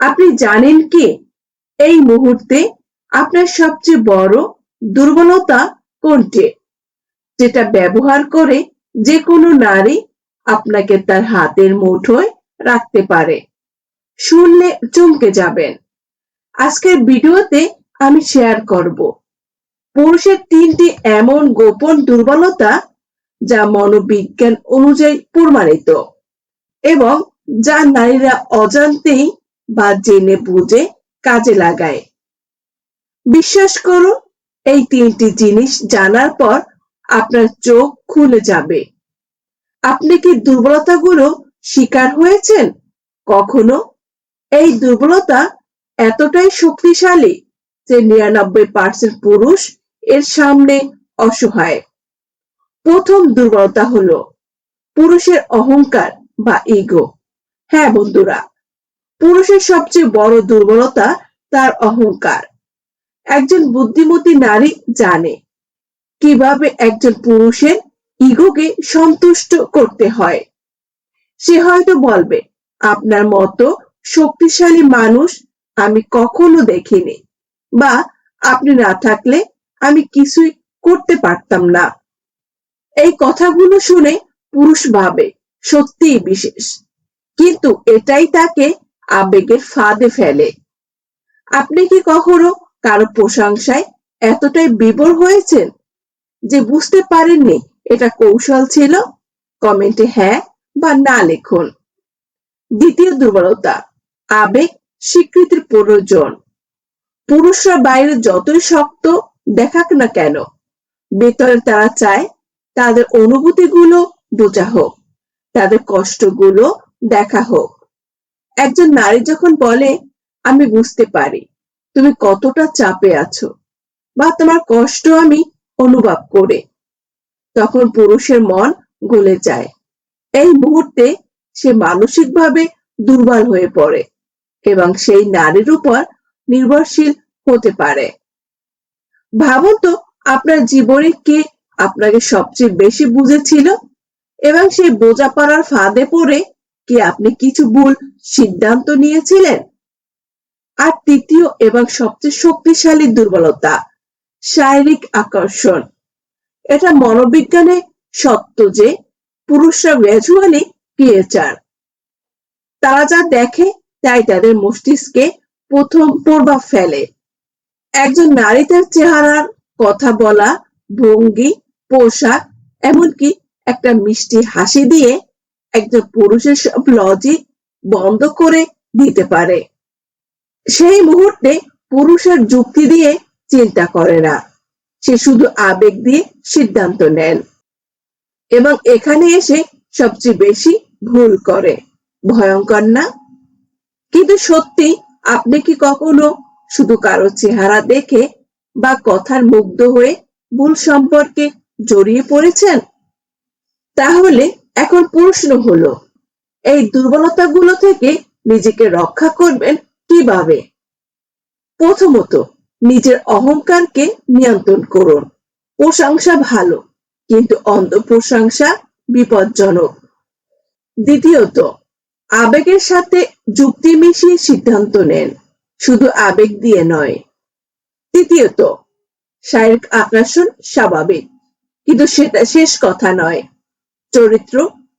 আপনি জানেন কি এই মুহূর্তে আপনার সবচেয়ে বড় দুর্বলতা কোনটি, যেটা ব্যবহার করে যে কোনো নারী আপনাকে তার হাতের মুঠোয় রাখতে পারে? শুনলে চমকে যাবেন। আজকের ভিডিওতে আমি শেয়ার করব পুরুষের 3টি এমন গোপন দুর্বলতা যা মনোবিজ্ঞান অনুযায়ী প্রমাণিত এবং যা নারীরা অজান্তেই বা জেনে বুঝে কাজে লাগায়। বিশ্বাস করুন, এই 3টি জিনিস জানার পর আপনার চোখ খুলে যাবে। আপনি কি দুর্বলতাগুলো শিকার হয়েছেন কখনো? এই দুর্বলতা এতটাই শক্তিশালী যে 99% পুরুষ এর সামনে অসহায়। প্রথম দুর্বলতা হলো পুরুষের অহংকার বা ইগো। হ্যাঁ বন্ধুরা, পুরুষের সবচেয়ে বড় দুর্বলতা তার অহংকার। একজন বুদ্ধিমতী নারী জানে কিভাবে একজন পুরুষের ইগোকে সন্তুষ্ট করতে হয়। সে হয়তো বলবে, আপনার মতো শক্তিশালী মানুষ আমি কখনো দেখিনি, বা আপনি না থাকলে আমি কিছুই করতে পারতাম না। এই কথাগুলো শুনে পুরুষ ভাবে সত্যিই বিশেষ, কিন্তু এটাই তাকে আবেগের ফাঁদে ফেলে। আপনি কি কখনো কারো প্রশংসায় এতটাই বিভোর হয়েছেন যে বুঝতে পারেননি এটা কৌশল ছিল? কমেন্টে হ্যাঁ বা না লিখুন। দ্বিতীয় দুর্বলতা, আবেগ স্বীকৃতির প্রয়োজন। পুরুষরা বাইরে যতই শক্ত দেখাক না কেন, ভেতরে তারা চায় তাদের অনুভূতিগুলো বোঝা হোক, তাদের কষ্টগুলো দেখা হোক। একজন নারী যখন বলে, আমি বুঝতে পারি তুমি কতটা চাপে আছো, বা তোমার কষ্ট আমি অনুভব করে, তখন পুরুষের মন গলে যায়। এই মুহূর্তে সে মানসিকভাবে দুর্বল হয়ে পড়ে এবং সেই নারীর উপর নির্ভরশীল হতে পারে। ভাবুন তো, আপনার জীবনে কে আপনাকে সবচেয়ে বেশি বুঝেছিল এবং সেই বোঝাপড়ার ফাঁদে পড়ে কি আপনি কিছু ভুল সিদ্ধান্ত নিয়েছিলেন? আর তৃতীয় এবং সবচেয়ে শক্তিশালী দুর্বলতা, শারীরিক আকর্ষণ। এটা মনোবিজ্ঞানে সত্য যে পুরুষরা ভিজুয়ালি ক্রিয়েচার। তারা যা দেখে তাই তাদের মস্তিষ্কে প্রথম প্রভাব ফেলে। একজন নারী তার চেহারার, কথা বলা, ভঙ্গি, পোশাক, এমনকি একটা মিষ্টি হাসি দিয়ে একজন পুরুষের সব লজিক বন্ধ করে দিতে পারে। সেই মুহূর্তে পুরুষের যুক্তি দিয়ে চিন্তা করে না, সে শুধু আবেগ দিয়ে সিদ্ধান্ত নেন এবং এখানে এসে সবচেয়ে বেশি ভুল করে। ভয়ঙ্কর না? কিন্তু সত্যি, আপনি কি কখনো শুধু কারো চেহারা দেখে বা কথার মুগ্ধ হয়ে ভুল সম্পর্কে জড়িয়ে পড়েছেন? তাহলে এখন প্রশ্ন হলো, এই দুর্বলতাগুলো থেকে নিজেকে রক্ষা করবেন কিভাবে? প্রথমত, নিজের অহংকারকে নিয়ন্ত্রণ করুন। প্রশংসা ভালো, কিন্তু অন্ধ প্রশংসা বিপজ্জনক। দ্বিতীয়ত, আবেগের সাথে যুক্তি মিশিয়ে সিদ্ধান্ত নেন, শুধু আবেগ দিয়ে নয়। তৃতীয়ত, শারীরিক আকর্ষণ স্বাভাবিক, কিন্তু সেটা শেষ কথা নয়। চরিত্র,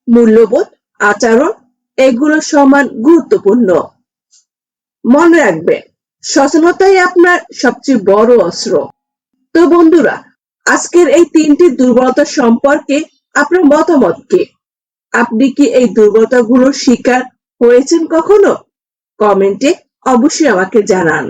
মূল্যবোধ, আচরণ এগুলো সমান গুরুত্বপূর্ণ। মনে রাখবেন, সচেতনতাই আপনার সবচেয়ে বড় অস্ত্র। তো বন্ধুরা, আজকের এই 3টি দুর্বলতা সম্পর্কে আপনার মতামত কি? আপনি কি এই দুর্বলতাগুলোর শিকার হয়েছেন কখনো? কমেন্টে অবশ্যই আমাকে জানান।